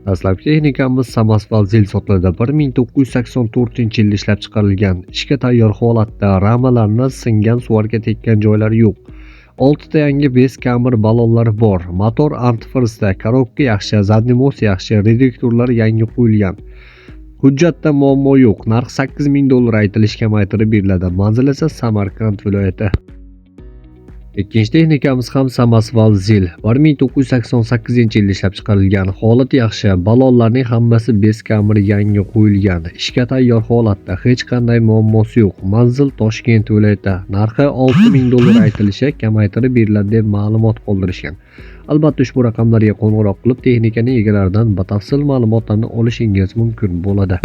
Dastlabki texnikamiz samosval zil sotiladi. 1984-yilda ishlab chiqarilgan. Ishga tayyor holatda, ramalarni singan, suvarga tekkan joylari yo'q. 6 ta yangi bez kamera ballonlari bor. Motor antifrizda, korobka yaxshi, zadniy mos yaxshi, reduktorlar yangi qo'yilgan. Hujjatda muammo yo'q. Narx $8000 aytilish, kamaytirib beriladi. Manzil esa Samarqand viloyati. Ikkinchi texnikamiz ham samosval zil. 1988-yilda ishlab chiqarilgan. Holati yaxshi. Ballonlarning hammasi bez kamera yangi qo'yilgan. Ishga tayyor holatda, hech qanday muammosi yo'q. Manzil Toshkent viloyati. Narxi $6000 aytilishi, kamaytirib beriladi deb ma'lumot qoldirishgan. Albatta ushbu raqamlarga qo'ng'iroq qilib, texnikaning egalaridan batafsil ma'lumotlarni olishingiz mumkin bo'ladi.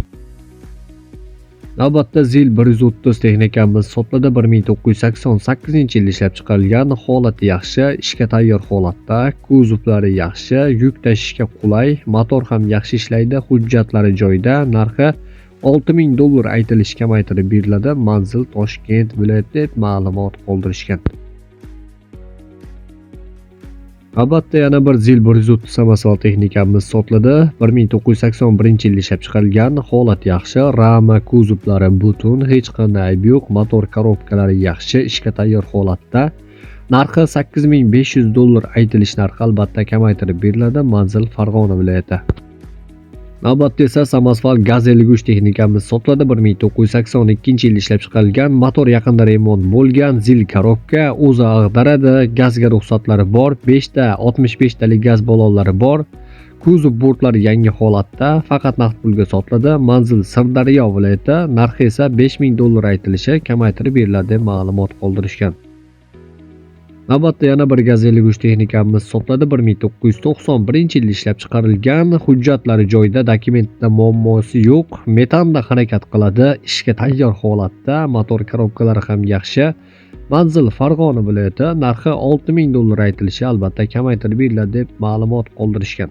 Navbatda zil 130 texnikamiz sotiladi. 1988-yilda ishlab chiqarilgan. Holati yaxshi, ishga tayyor holatda, kuzovlari yaxshi, yuk tashishga qulay, motor ham yaxshi ishlaydi, hujjatlari joyida. Narxi $6000 aytilish, kamaytirib beriladi. Manzil Toshkent viloyati deb ma'lumot qoldirishgan. Albatta yana bir zil 130 samosval texnikamiz sotiladi. 1981-yilda ishlab chiqarilgan. Holat yaxshi, rama kuzovlari butun, hech qanday ayb yo'q, motor korobkalari yaxshi, ishga tayyor holatda. Narxi $8500 aytilish narxi, albatta kamaytirib beriladi. Manzil Farg'ona viloyati. Navbatda esa samosval gaz 53 texnikamiz sotiladi. 1982-yilda ishlab chiqarilgan. Motor yaqinda remont bo'lgan. Zil korobka, o'zi ag'daradi, gazga ruxsatlari bor. 5 ta 65 talik gaz ballonlari bor. Kuzov bortlari yangi holatda, faqat naqd pulga sotiladi. Manzil Sirdaryo viloyati. Narxi esa $5000 aytilishi, kamaytirib beriladi deb ma'lumot qoldirishgan. Navbatda yana bir gaz 53 texnikamiz sotiladi. 1991-yilda ishlab chiqarilgan. Hujjatlari joyida, dokumentda muammosi yo'q. Metanda harakat qiladi, ishga tayyor holatda, motor korobkalari ham yaxshi. Manzil Farg'ona viloyati. Narxi $6000 aytilishi, albatta kamaytirib beriladi deb ma'lumot qoldirishgan.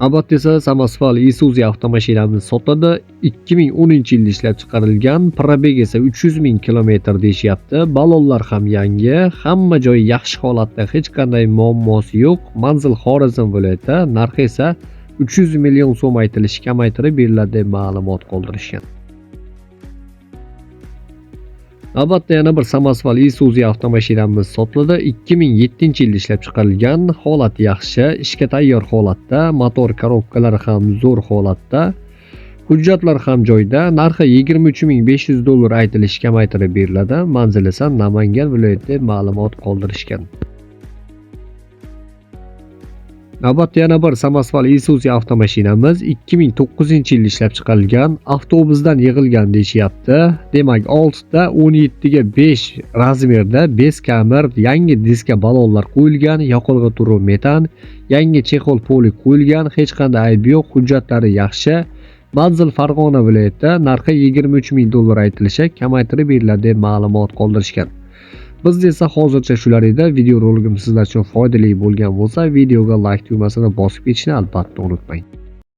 Albatta esa samosval Isuzu avtomashinamiz sotiladi. 2010-yilda ishlab chiqarilgan. Probeg esa 300.000 km deyishyapti. Ballonlar ham yangi, hamma joyi yaxshi holatda, hech qanday muammosi yo'q. Manzil Xorazm viloyati. Narxi esa 300 million so'm aytilishi, kamaytirib beriladi deb ma'lumot qoldirishgan. Albatta yana bir samosval Isuzu avtomashinamiz sotiladi. 2007-yilda ishlab chiqarilgan. Holati yaxshi, ishga tayyor holatda, motor korobkalari ham zo'r holatda, hujjatlar ham joyida. Narxi $23500 aytilishi, kamaytirib beriladi. Manzil esa Namangan viloyati deb ma'lumot qoldirishgan. Navbatda yana bir samosval Isuzu avtomashinamiz 2009-yilda ishlab chiqarilgan. Avtobusdan yig'ilgan deyishyapti. Demak 6 ta 17 ga 5 razmerda bez kamera, yangi diska ballonlar qo'yilgan, yoqilg'i turi metan, yangi chexol polik qo'yilgan, hech qanday ayb yo'q, hujjatlari yaxshi. Manzil Farg'ona viloyati. Narxi $23000 aytilishi, kamaytirib beriladi deb ma'lumot qoldirishgan. Bizda esa hozircha shular edi. Video roligim sizlar uchun foydali bo'lgan bo'lsa, videoga like tugmasini bosib ketishni albatta unutmang.